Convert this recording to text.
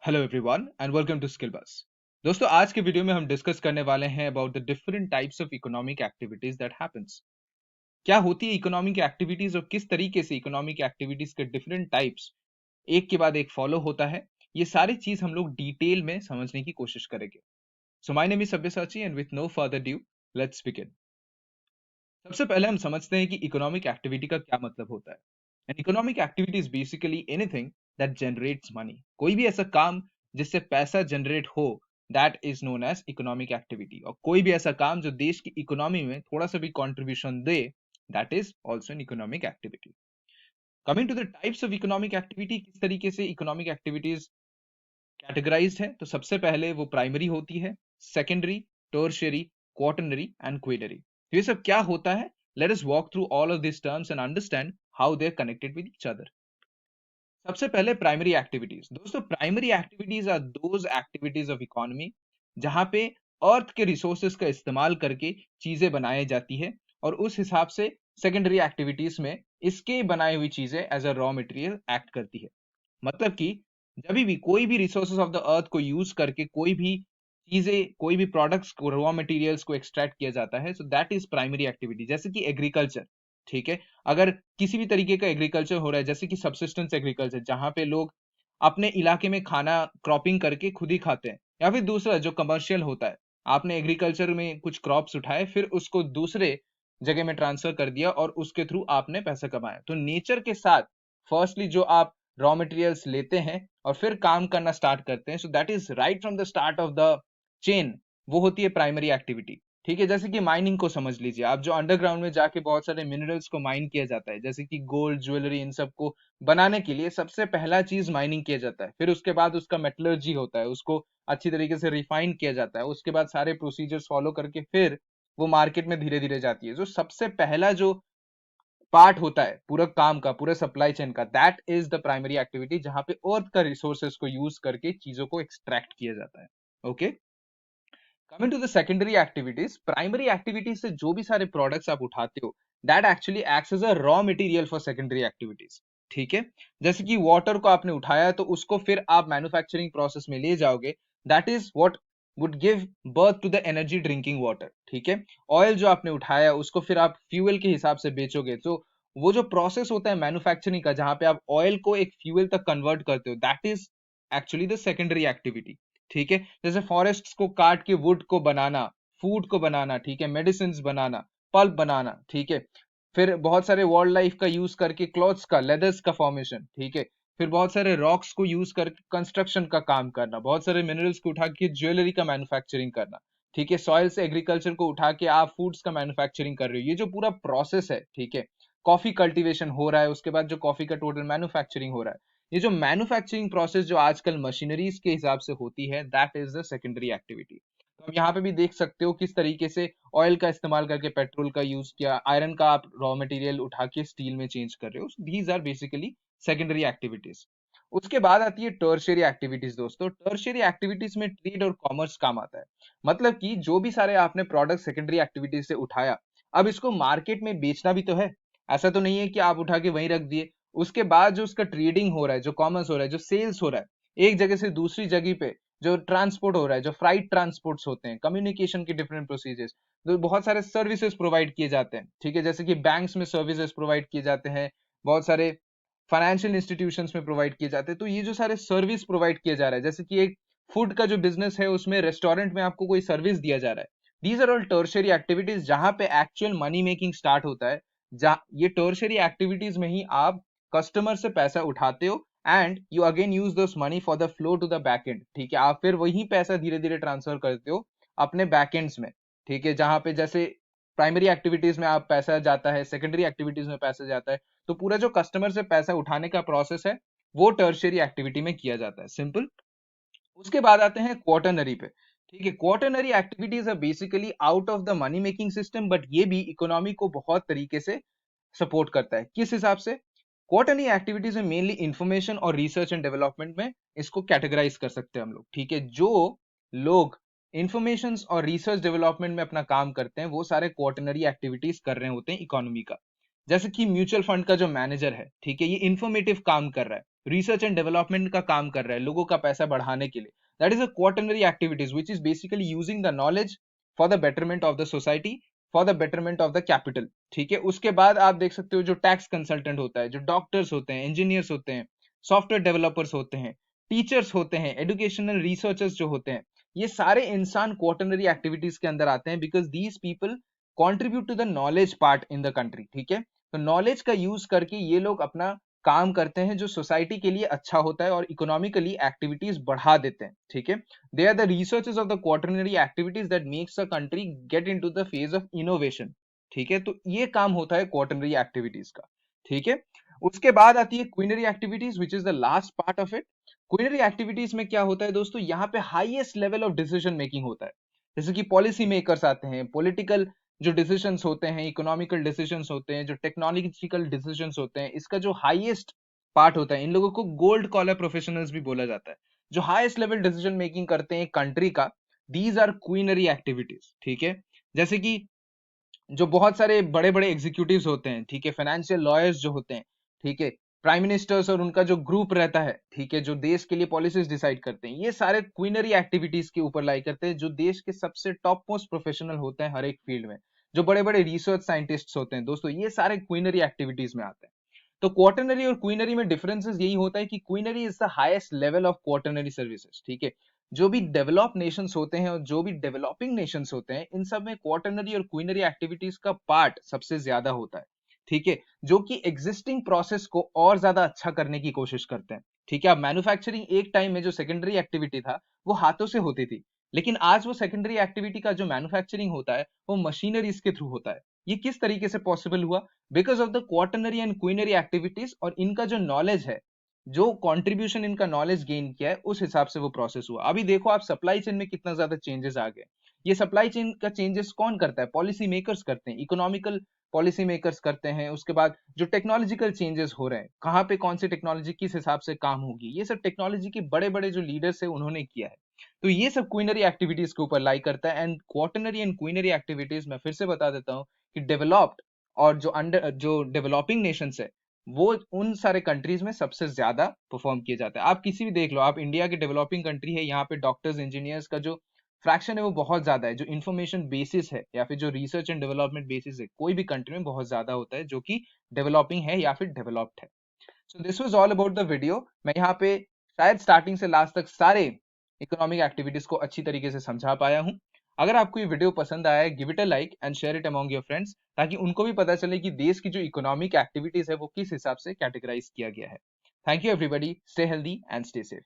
Hello everyone and welcome to skill bus. दोस्तों, आज के वीडियो में हम डिस्कस करने वाले हैं about the different types of economic activities that happens. क्या होती है इकोनॉमिक एक्टिविटीज और किस तरीके से इकोनॉमिक एक्टिविटीज के डिफरेंट टाइप्स एक के बाद एक फॉलो होता है, ये सारी चीज हम लोग डिटेल में समझने की कोशिश करेंगे। So my name is Sabyasachi and with no further due let's begin. सबसे पहले हम समझते हैं कि इकोनॉमिक एक्टिविटी का क्या मतलब होता है। An economic activity is basically anything that generates money. कोई भी ऐसा काम जिससे पैसा जनरेट हो, that is known as economic activity. और कोई भी ऐसा काम जो देश की इकोनॉमी में थोड़ा सा भी कंट्रीब्यूशन दे, that is also an economic activity. Coming to the types of economic activity, किस तरीके से इकोनॉमिक एक्टिविटीज कैटेगराइज्ड है, तो सबसे पहले वो प्राइमरी होती है, secondary, tertiary, quaternary and quinary. ये सब क्या होता है? Let us walk through all of this terms and understand how they are connected with each other. सबसे पहले प्राइमरी एक्टिविटीज। दोस्तों, primary activities are those activities of economy जहां पे अर्थ के रिसोर्सेज का इस्तेमाल करके चीजें बनाई जाती है, और उस हिसाब से सेकेंडरी एक्टिविटीज में इसके बनाई हुई चीजें as a raw material act करती है। मतलब कि जब भी कोई भी रिसोर्सेज ऑफ द अर्थ को यूज करके कोई भी चीजें, कोई भी प्रोडक्ट्स को, रॉ मटेरियल्स को एक्सट्रैक्ट किया जाता है, so that is primary activity. जैसे कि एग्रीकल्चर, ठीक है। अगर किसी भी तरीके का एग्रीकल्चर हो रहा है, जैसे कि सबसिस्टेंस एग्रीकल्चर, जहां पे लोग अपने इलाके में खाना क्रॉपिंग करके खुद ही खाते हैं, या फिर दूसरा जो कमर्शियल होता है, आपने एग्रीकल्चर में कुछ क्रॉप्स उठाए, फिर उसको दूसरे जगह में ट्रांसफर कर दिया और उसके थ्रू आपने पैसा कमाया। तो नेचर के साथ फर्स्टली जो आप रॉ मटेरियल्स लेते हैं और फिर काम करना स्टार्ट करते हैं, so that is right from the start of the chain, वो होती है प्राइमरी एक्टिविटी। ठीक है, जैसे कि माइनिंग को समझ लीजिए आप, जो अंडरग्राउंड में जाके बहुत सारे मिनरल्स को माइन किया जाता है, जैसे कि गोल्ड, ज्वेलरी, इन सब को बनाने के लिए सबसे पहला चीज माइनिंग किया जाता है। फिर उसके बाद उसका मेटलर्जी होता है, उसको अच्छी तरीके से रिफाइन किया जाता है, उसके बाद सारे प्रोसीजर्स फॉलो करके फिर वो मार्केट में धीरे धीरे जाती है। जो सबसे पहला जो पार्ट होता है पूरा काम का, पूरे सप्लाई चेन का, that is the primary activity, जहां पे अर्थ का रिसोर्सेज को यूज करके चीजों को एक्सट्रैक्ट किया जाता है। Okay, coming to the secondary activities. Primary activities से जो भी सारे प्रोडक्ट्स आप उठाते हो, that actually acts as a raw material for secondary activities. ठीक है, जैसे कि वाटर को आपने उठाया तो उसको फिर आप मैन्युफैक्चरिंग प्रोसेस में ले जाओगे, that is what would give birth to the energy drinking water. ठीक है, ऑयल जो आपने उठाया उसको फिर आप फ्यूल के हिसाब से बेचोगे, तो वो जो प्रोसेस होता है मैन्युफैक्चरिंग का, जहां पे आप ऑयल को एक फ्यूल तक कन्वर्ट करते हो, that is actually the secondary activity. ठीक है, जैसे फॉरेस्ट को काट के वुड को बनाना, फूड को बनाना, ठीक है, मेडिसिन बनाना, पल्प बनाना, ठीक है, फिर बहुत सारे वाइल्ड लाइफ का यूज करके क्लॉथ्स का, लेदर्स का फॉर्मेशन, ठीक है, फिर बहुत सारे रॉक्स को यूज करके कंस्ट्रक्शन का काम करना, बहुत सारे मिनरल्स को उठा के ज्वेलरी का मैन्युफैक्चरिंग करना, ठीक है, सॉइल से एग्रीकल्चर को उठा के आप फूड्स का मैन्युफैक्चरिंग कर रहे हो। ये जो पूरा प्रोसेस है, ठीक है, कॉफी कल्टीवेशन हो रहा है, उसके बाद जो कॉफी का टोटल मैन्युफैक्चरिंग हो रहा है, ये जो मैन्युफैक्चरिंग प्रोसेस जो आजकल मशीनरीज के हिसाब से होती है, that is the secondary activity. तो हम यहाँ पे भी देख सकते हो किस तरीके से ऑयल का इस्तेमाल करके पेट्रोल का यूज किया, आयरन का आप रॉ मटेरियल उठा के स्टील में चेंज कर रहे हो। These are basically secondary activities. उसके बाद आती है टर्शियरी एक्टिविटीज। दोस्तों, टर्शियरी एक्टिविटीज में ट्रेड और कॉमर्स काम आता है। मतलब कि जो भी सारे आपने प्रोडक्ट सेकेंडरी एक्टिविटीज से उठाया, अब इसको मार्केट में बेचना भी तो है। ऐसा तो नहीं है कि आप उठा के वहीं रख दिए, उसके बाद जो उसका ट्रेडिंग हो रहा है, जो कॉमर्स हो रहा है, जो सेल्स हो रहा है एक जगह से दूसरी जगह पे, जो ट्रांसपोर्ट हो रहा है, जो फ्राइट ट्रांसपोर्ट्स होते हैं, कम्युनिकेशन के डिफरेंट प्रोसीजर्स, तो बहुत सारे सर्विसेज प्रोवाइड किए जाते हैं। ठीक है, जैसे कि बैंक्स में सर्विसेज प्रोवाइड किए जाते हैं, बहुत सारे फाइनेंशियल इंस्टीट्यूशंस में प्रोवाइड किए जाते हैं। तो ये जो सारे सर्विस प्रोवाइड किया जा रहा है, जैसे कि एक फूड का जो बिजनेस है, उसमें रेस्टोरेंट में आपको कोई सर्विस दिया जा रहा है, these are all tertiary activities, जहां पे एक्चुअल मनी मेकिंग स्टार्ट होता है। जहाँ ये टर्शियरी एक्टिविटीज में ही आप कस्टमर से पैसा उठाते हो and you again use those money for the flow to the back end. ठीक है, आप फिर वही पैसा धीरे धीरे ट्रांसफर करते हो अपने बैक एंड्स में। ठीक है, जहां पे जैसे प्राइमरी एक्टिविटीज में आप पैसा जाता है, सेकेंडरी एक्टिविटीज में पैसा जाता है, तो पूरा जो कस्टमर से पैसा उठाने का प्रोसेस है, वो टर्शियरी एक्टिविटी में किया जाता है। सिंपल। उसके बाद आते हैं क्वार्टरनरी पे। ठीक है, quaternary activities are basically out of the money making system, but ये भी इकोनॉमी को बहुत तरीके से सपोर्ट करता है। किस हिसाब से? क्वार्टरली एक्टिविटीज में मेनली इंफॉर्मेशन और रिसर्च एंड डेवलपमेंट में इसको कैटेगराइज कर सकते हैं हम लोग। ठीक है, जो लोग इंफॉर्मेशन और रिसर्च डेवलपमेंट में अपना काम करते हैं, वो सारे क्वार्टरनरी एक्टिविटीज कर रहे होते हैं इकोनॉमी का। जैसे कि म्यूचुअल फंड का जो मैनेजर है, ठीक है, ये इंफॉर्मेटिव काम कर रहा है, रिसर्च एंड डेवलपमेंट का काम कर रहा है लोगों का पैसा बढ़ाने के लिए, that is a quaternary activities which is basically using the knowledge for the betterment of the society, for the betterment of the capital. ठीक है, उसके बाद आप देख सकते हो जो टैक्स कंसल्टेंट होता है, जो डॉक्टर्स होते हैं, इंजीनियर्स होते हैं, सॉफ्टवेयर डेवलपर्स होते हैं, टीचर्स होते हैं, एजुकेशनल रिसर्चर्स जो होते हैं, ये सारे इंसान क्वार्टरनरी एक्टिविटीज के अंदर आते हैं because these people contribute to the knowledge part in the country. ठीक है, तो नॉलेज का यूज करके ये लोग अपना काम करते हैं जो सोसाइटी के लिए अच्छा होता है और इकोनॉमिकली एक्टिविटीज बढ़ा देते हैं। ठीक है, they are the researches of the quaternary activities that makes a country get into the phase of innovation. ठीक है, तो ये काम होता है क्वार्टरनरी एक्टिविटीज का। ठीक है, उसके बाद आती है quinary activities which is the last part of it. Quinary activities में क्या होता है दोस्तों, यहाँ पे highest level of decision making होता है, जैसे कि पॉलिसी मेकर्स आते हैं, पॉलिटिकल जो डिसीजंस होते हैं, इकोनॉमिकल डिसीजंस होते हैं, जो टेक्नोलॉजिकल डिसीजंस होते हैं, इसका जो हाईएस्ट पार्ट होता है, इन लोगों को गोल्ड कॉलर प्रोफेशनल्स भी बोला जाता है, जो हाईएस्ट लेवल डिसीजन मेकिंग करते हैं कंट्री का, दीज आर क्वीनरी एक्टिविटीज। ठीक है, जैसे कि जो बहुत सारे बड़े बड़े एग्जीक्यूटिव्स होते हैं, ठीक है, फाइनेंशियल लॉयर्स जो होते हैं, ठीक है, प्राइम मिनिस्टर्स और उनका जो ग्रुप रहता है, ठीक है, जो देश के लिए पॉलिसीज डिसाइड करते हैं, ये सारे क्वीनरी एक्टिविटीज के ऊपर लाई करते हैं, जो देश के सबसे टॉप मोस्ट प्रोफेशनल होते हैं हर एक फील्ड में, जो बड़े बड़े रिसर्च साइंटिस्ट होते हैं दोस्तों, ये सारे क्वीनरी एक्टिविटीज में आते हैं। तो क्वार्टरनरी और क्वीनरी में डिफरेंसेस यही होता है कि quinary is the highest level of quaternary services. ठीक है, जो भी डेवलप नेशंस होते हैं और जो भी डेवलपिंग नेशंस होते हैं, इन सब में क्वार्टरनरी और क्वीनरी एक्टिविटीज का पार्ट सबसे ज्यादा होता है। ठीक है, जो कि एग्जिस्टिंग प्रोसेस को और ज्यादा अच्छा करने की कोशिश करते हैं। ठीक है, अब मैन्युफैक्चरिंग एक टाइम में जो सेकेंडरी एक्टिविटी था वो हाथों से होती थी, लेकिन आज वो सेकेंडरी एक्टिविटी का जो मैन्युफैक्चरिंग होता है वो मशीनरीज के थ्रू होता है। ये किस तरीके से पॉसिबल हुआ? Because of the quaternary and quinary activities, और इनका जो नॉलेज है, जो कंट्रीब्यूशन इनका नॉलेज गेन किया है, उस हिसाब से वो प्रोसेस हुआ। अभी देखो आप सप्लाई चेन में कितना ज्यादा चेंजेस आ गए। ये सप्लाई चेन का चेंजेस कौन करता है? पॉलिसी मेकर्स करते हैं, इकोनॉमिकल पॉलिसी मेकर्स करते हैं। उसके बाद जो टेक्नोलॉजिकल चेंजेस हो रहे हैं, कहाँ पे कौन सी टेक्नोलॉजी किस हिसाब से काम होगी, ये सब टेक्नोलॉजी के बड़े बड़े जो लीडर्स है उन्होंने किया है। तो ये सब क्वीनरी एक्टिविटीज के ऊपर लाई करता है। And quaternary and quinary activities मैं फिर से बता देता हूँ कि डेवलप्ड और जो डेवलपिंग नेशंस है, वो उन सारे कंट्रीज में सबसे ज्यादा परफॉर्म किया जाता है। आप किसी भी देख लो, आप इंडिया की डेवलपिंग कंट्री है, यहाँ पे डॉक्टर्स इंजीनियर्स का जो फ्रैक्शन है वो बहुत ज्यादा है, जो इन्फॉर्मेशन बेसिस है या फिर जो रिसर्च एंड डेवलपमेंट बेसिस है, कोई भी कंट्री में बहुत ज्यादा होता है जो कि डेवलपिंग है या फिर डेवलप्ड है। So this was all about the video. मैं यहाँ पे शायद स्टार्टिंग से लास्ट तक सारे इकोनॉमिक एक्टिविटीज को अच्छी तरीके से समझा पाया हूँ। अगर आपको ये वीडियो पसंद आया है, give it a like and share it among your friends, ताकि उनको भी पता चले कि देश की जो इकोनॉमिक एक्टिविटीज है वो किस हिसाब से कैटेगराइज किया गया है। Thank you everybody, stay healthy and stay safe.